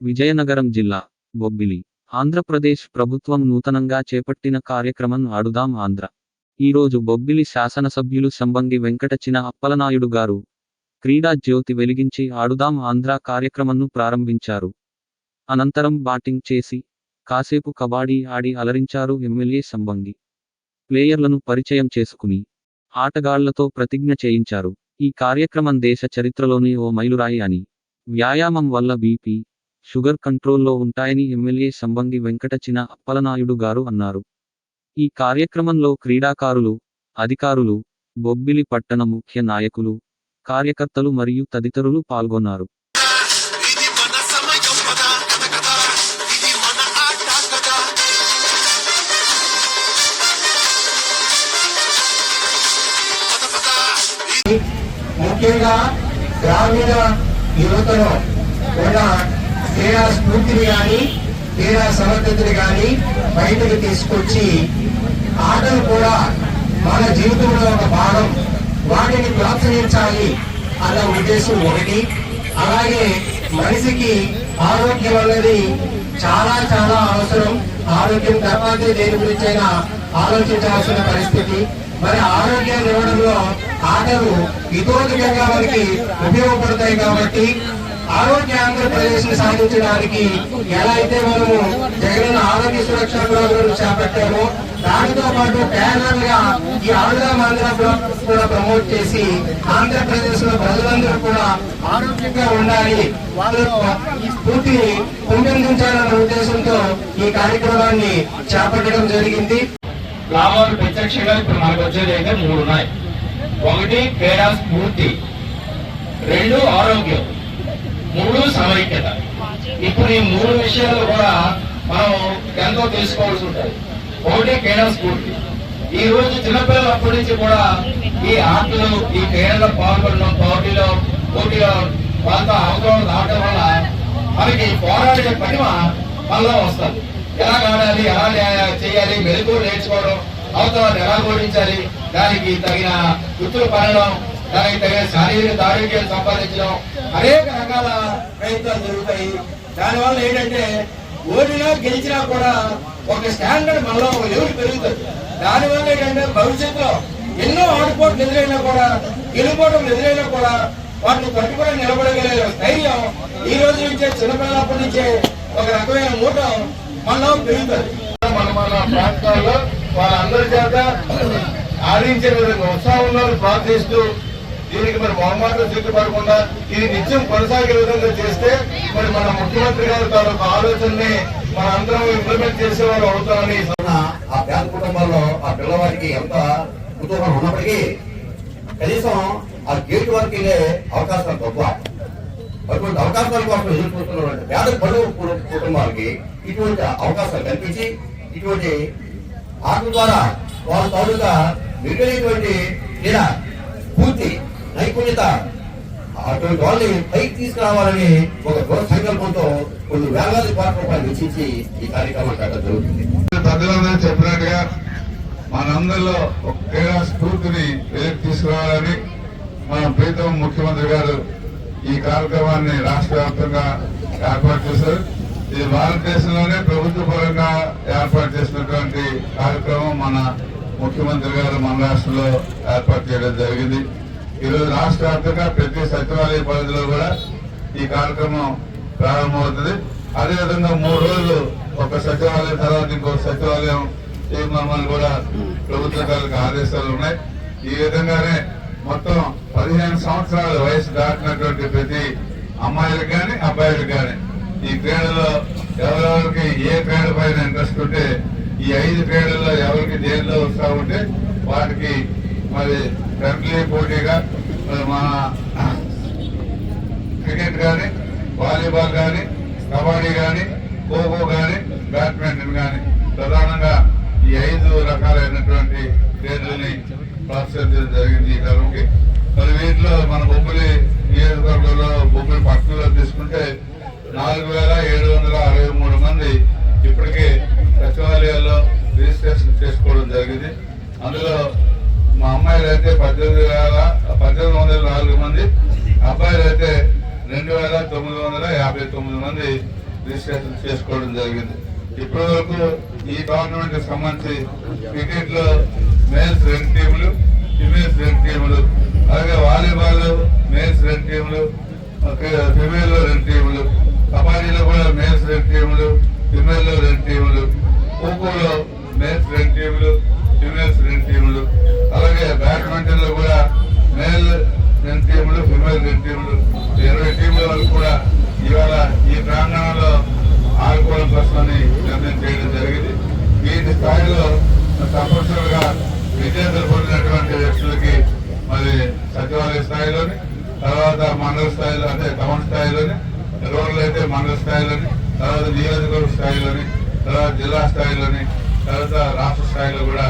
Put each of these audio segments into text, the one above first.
విజయనగరం జిల్లా బొబ్బిలి ఆంధ్రప్రదేశ్ ప్రభుత్వం నూతనంగా చేపట్టిన కార్యక్రమం ఆడుదాం ఆంధ్ర. ఈరోజు బొబ్బిలి శాసనసభ్యులు సంబంగి వెంకటచిన అప్పలనాయుడు గారు క్రీడా జ్యోతి వెలిగించి ఆడుదాం ఆంధ్ర కార్యక్రమంను ప్రారంభించారు. అనంతరం బ్యాటింగ్ చేసి కాసేపు కబడ్డీ ఆడి అలరించారు ఎమ్మెల్యే సంబంగి. ప్లేయర్లను పరిచయం చేసుకుని ఆటగాళ్లతో ప్రతిజ్ఞ చేయించారు. ఈ కార్యక్రమం దేశ చరిత్రలోనే ఓ మైలురాయి అని, వ్యాయామం వల్ల బీపీ, షుగర్ కంట్రోల్లో ఉంటాయని ఎమ్మెల్యే సంబంగి వెంకటచిన అప్పలనాయుడు గారు అన్నారు. ఈ కార్యక్రమంలో క్రీడాకారులు, అధికారులు, బొబ్బిలి పట్టణ ముఖ్య నాయకులు, కార్యకర్తలు మరియు తదితరులు పాల్గొన్నారు. ముఖ్యంగా గ్రామీణ యువతలో ఉన్న క్రీడా స్ఫూర్తిని కానీ క్రీడా సమర్థతని కానీ బయటకు తీసుకొచ్చి ఆటలు కూడా మన జీవితంలో ఒక భాగం, వాటిని ప్రోత్సహించాలి అన్న ఉద్దేశం ఒకటి. అలాగే మనిషికి ఆరోగ్యం అన్నది చాలా చాలా అవసరం. ఆరోగ్యం తర్వాతే దేని గురించైనా ఆలోచించాల్సిన పరిస్థితి. మరి ఆరోగ్యాన్ని ఇవ్వడంలో ఆటలు ఇతోధికంగా మనకి ఉపయోగపడతాయి. కాబట్టి ఆరోగ్య ఆంధ్రప్రదేశ్ ని సాధించడానికి ఎలా అయితే మనము జగన్ ఆరోగ్య సురక్ష ప్రోగ్రాం చేపట్టామో, దానితో పాటు ప్యానల్ గా ఈ ఆడుదాం ఆంధ్ర కూడా ప్రమోట్ చేసి ఆంధ్రప్రదేశ్ లో ప్రజలందరూ కూడా ఆరోగ్యంగా ఉండాలి, వాళ్ళు ఈ స్ఫూర్తిని పెంపొందించాలన్న ఉద్దేశంతో ఈ కార్యక్రమాన్ని చేపట్టడం జరిగింది. లాభాలు ప్రత్యక్షంగా ఇప్పుడు మనకు వచ్చేది అయితే 3 ఉన్నాయి. 1 క్రీడా స్ఫూర్తి, 2 ఆరోగ్యం, 3 సమైక్యత. ఇప్పుడు ఈ 3 విషయాలు కూడా మనం ఎంతో తెలుసుకోవాల్సి ఉంటుంది. 1 క్రీడా స్ఫూర్తి. ఈ రోజు చిన్నపిల్లలు అప్పటి నుంచి కూడా ఈ ఆటలు, ఈ క్రీడల్లో పాల్గొనడం, పోటీలో వాళ్ళతో అవగాహన రావడం వల్ల మనకి పోరాడే పటిమ మనలో వస్తుంది. ఎలా ఆడాలి, ఎలా చేయాలి, మెలకువలు నేర్చుకోవడం, అవతలను ఎలా ఓడించాలి, దానికి తగిన వృత్తులు పడడం, దానికి తగిన శారీరక ఆరోగ్యాన్ని సంపాదించడం, అనేక రకాల ప్రయత్నాలు జరుగుతాయి. దానివల్ల ఏంటంటే ఓడినా గెలిచినా కూడా ఒక స్టాండర్డ్ మనలో ఒక లెవెల్ పెరుగుతుంది. దానివల్ల ఏంటంటే భవిష్యత్తులో ఎన్నో ఆటుపోట్లు ఎదురైనా కూడా, గెలుపోవడం ఎదురైనా కూడా వాటిని పట్టుకుని నిలబడగలిగే ధైర్యం ఈ రోజు నుంచే, చిన్నపిల్లప్పటి నుంచే ఒక రకమైన మూట మనలో పెరుగుతుంది. మన ప్రాంతాల్లో వాళ్ళందరి చేత ఆడించే విధంగా ఉత్సాహంలో ప్రార్థిస్తూ దీనికి మరి మొహమాటం సిగ్గుపడకుండా ఇది నిత్యం కొనసాగే విధంగా చేస్తే మరి మన ముఖ్యమంత్రి గారు తాలూకు ఆలోచనని మన అందరం ఇంప్లిమెంట్ చేసేవారు అవుతామని. ఆ పేద కుటుంబాల్లో ఆ పిల్లవాడికి ఎంత కుతూహలం ఉన్నప్పటికీ కనీసం ఆ గేట్ వరకు వెళ్ళే అవకాశాలు తక్కువ. అటువంటి అవకాశాల కోసం ఎదుర్కొంటున్నటువంటి పేద బడుగు కుటుంబాలకి ఇటువంటి అవకాశాలు కల్పించి ఇటువంటి ఆటల ద్వారా వాళ్ళ తాలూకా మిగిలినటువంటి క్రీడా పూర్తి నైపుణ్యత అటువంటి వాళ్ళని పైకి తీసుకురావాలని ఒక దృఢ సంకల్పంతో కొన్ని వేలాది కోట్ల రూపాయలు వెచ్చించి ఈ కార్యక్రమం కట్టడం జరుగుతుంది. పెద్దలందరూ చెప్పినట్టుగా మనందరిలో ఒక క్రీడా స్ఫూర్తిని వెలికి తీసుకురావాలని మన ప్రీతం ముఖ్యమంత్రి గారు ఈ కార్యక్రమాన్ని రాష్ట్ర వ్యాప్తంగా ఏర్పాటు చేశారు. ఇది భారతదేశంలోనే ప్రభుత్వ పరంగా ఏర్పాటు చేసినటువంటి కార్యక్రమం మన ముఖ్యమంత్రి గారు మన రాష్ట్రంలో ఏర్పాటు చేయడం జరిగింది. ఈరోజు రాష్ట్ర వ్యాప్తంగా ప్రతి సచివాలయ పరిధిలో కూడా ఈ కార్యక్రమం ప్రారంభమవుతుంది. అదేవిధంగా 3 రోజులు ఒక సచివాలయం తర్వాత ఇంకొక సచివాలయం చేయమని కూడా ప్రభుత్వ ఆదేశాలు ఉన్నాయి. ఈ విధంగానే మొత్తం 15 సంవత్సరాల వయసు దాటినటువంటి ప్రతి అమ్మాయిలకు కానీ అబ్బాయిలకు కానీ ఈ క్రీడలో ఎవరెవరికి ఏ క్రీడ పైన ఇంట్రెస్ట్ ఉంటే ఈ 5 క్రీడల్లో ఎవరికి దేనిలో ఉత్సాహం ఉంటే వాటికి మరి ఫ్రెండ్లీ పోటీగా మన క్రికెట్ కానీ, వాలీబాల్ కానీ, కబడ్డీ కానీ, ఖోఖో కానీ, బ్యాడ్మింటన్ కానీ ప్రధానంగా ఈ 5 రకాలైనటువంటి క్రీడల్ని ప్రోత్సహించడం జరిగింది ఈ తరంకి. మరి వీటిలో మన బొబ్బిలి నియోజకవర్గంలో, బొబ్బిలి పట్టణంలో తీసుకుంటే 4763 మంది ఇప్పటికే సచివాలయాల్లో రిజిస్ట్రేషన్ చేసుకోవడం జరిగింది. అందులో మా అమ్మాయిలు అయితే 18,4 మంది, అబ్బాయిలు అయితే 2,959 మంది రిజిస్ట్రేషన్ చేసుకోవడం జరిగింది. ఇప్పటి వరకు ఈ గవర్నమెంట్ సంబంధించి క్రికెట్ లో మేల్స్ 2 టీములు, ఫిమేల్స్ 2 టీములు, అలాగే వాలీబాల్ మేల్స్ 2 టీములు, ఫిమేల్ లో 2 టీములు, కబడ్డీలో కూడా మేల్స్ 2 టీములు, ఫిమేల్ లో 2 టీములు, ఖోఖోలో మేల్స్ 2 టీములు, ఫిమేల్స్ 2 టీములు, అలాగే బ్యాడ్మింటన్ లో కూడా మేల్ 2 టీములు, ఫిమేల్ 2 టీములు, 20 టీముల వరకు కూడా ఇవాళ ఈ ప్రాంగణంలో ఆడుకోవడం కోసమని నిర్ణయం చేయడం జరిగింది. వీటి స్థాయిలో తప్పనిసరిగా విజేతలు పొందినటువంటి వ్యక్తులకి మరి సచివాలయ స్థాయిలోని, తర్వాత మండల స్థాయిలో అంటే టౌన్ స్థాయిలోని, రూరల్ అయితే మండల స్థాయిలోని, తర్వాత నియోజకవర్గ స్థాయిలోని, తర్వాత జిల్లా స్థాయిలోని, తర్వాత రాష్ట్ర స్థాయిలో కూడా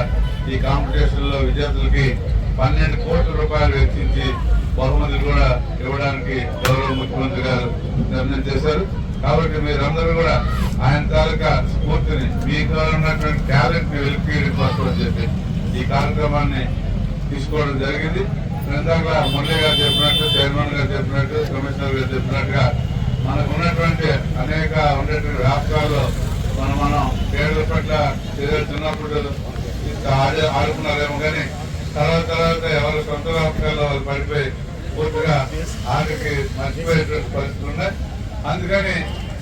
ఈ కాంపిటీషన్ లో విజేతలకి 12 కోట్ల రూపాయలు వెచ్చించి బహుమతులు కూడా ఇవ్వడానికి గౌరవ ముఖ్యమంత్రి గారు నిర్ణయం చేశారు. కాబట్టి మీరందరూ కూడా ఆయన తాలూకా స్ఫూర్తిని, మీకు ఉన్నటువంటి టాలెంట్ ని వెలికియడం కోసం అని చెప్పి ఈ కార్యక్రమాన్ని తీసుకోవడం జరిగింది. ఇందాక మురళి గారు చెప్పినట్టు, చైర్మన్ గారు చెప్పినట్టు, కమిషనర్ గారు చెప్పినట్టుగా మనకు ఉన్నటువంటి అనేక ఉండేటువంటి రాష్ట్రాల్లో మనం క్రీడల పట్ల చిన్నప్పుడు ఆడుకున్నారేమో కానీ తర్వాత ఎవరి సొంత రాష్ట్రాల్లో వాళ్ళు పడిపోయి పూర్తిగా ఆటకి మర్చిపోయేటువంటి పరిస్థితులు ఉన్నాయి. అందుకని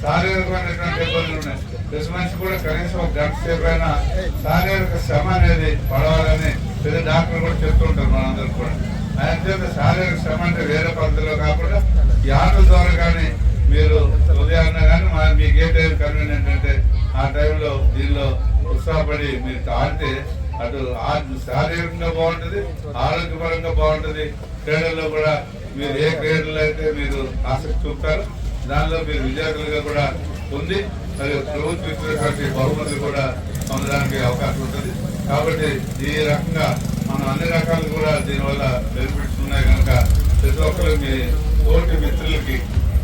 శారీరకమైనటువంటి ఇబ్బందులు ఉన్నాయి. ప్రతి మనిషి కూడా కనీసం ఒక గంట సేపు అయినా శారీరక శ్రమ అనేది పడవాలని పెద్ద డాక్టర్లు కూడా చెప్తూ ఉంటారు మనందరూ కూడా. ఆయన చేత శారీరక శ్రమ అంటే వేరే పద్ధతిలో కాకుండా ఈ ఆటల ద్వారా కానీ మీరు ఉదయాన్న కానీ మీకు ఏ టైం కన్వీనియంట్ అంటే ఆ టైంలో దీనిలో ఉత్సాహపడి మీరు ఆడితే అటు శారీరకంగా బాగుంటుంది, ఆరోగ్యపరంగా బాగుంటుంది. క్రీడల్లో కూడా మీరు ఏ క్రీడల్లో అయితే మీరు ఆసక్తి చూపుతారు దానిలో మీరు విజేతలుగా కూడా ఉంది. మరి ప్రభుత్వం ఇచ్చినటువంటి బహుమతులు కూడా పొందడానికి అవకాశం ఉంటుంది. కాబట్టి ఈ రకంగా మనం అన్ని రకాలు కూడా దీనివల్ల బెనిఫిట్స్ ఉన్నాయి కనుక ప్రతి ఒక్కరు మీ తోటి మిత్రులకి,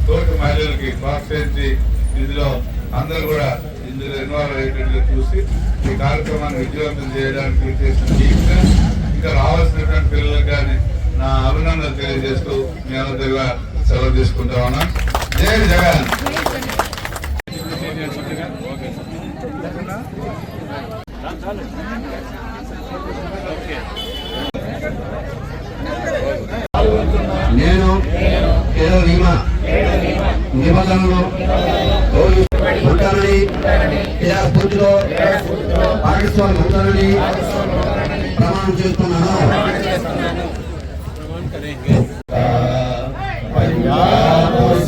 తోటి మహిళలకి ప్రోత్సహించి ఇందులో అందరూ కూడా ఇందులో ఇన్వాల్వ్ అయ్యేటట్టుగా చూసి ఈ కార్యక్రమాన్ని విజయవంతం చేయడానికి చేసిన ఇంకా రావాల్సినటువంటి పిల్లలకు కానీ నా అభినందనలు తెలియజేస్తూ మీ అందరిగా సెలవు తీసుకుంటా ఉన్నా. జై జగన్. నేను నిబంధనలు ఉంటానని స్ఫూర్తిలో భాగస్వామి ఉంటానని ప్రమాణం చేస్తున్నాను.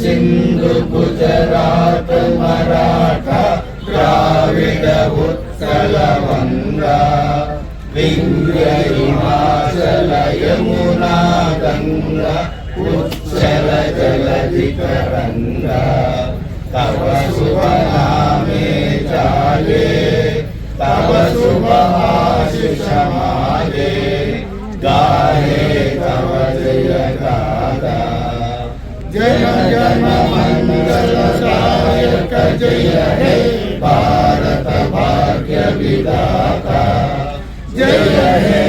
సింధు గుజరాత్ మరాఠా ద్రావిడ ఉత్కల వంగ వింధ్య హిమాచల యమునా గంగా ఉచ్చల జలధి తరంగా తవ శుభ నామే జాగే తవ శుభ ఆశిష మాగే గాయే తవ జయ గాథా జయ జన మంగళదాయక జయ హే భారత భాగ్య విధాత జయ హే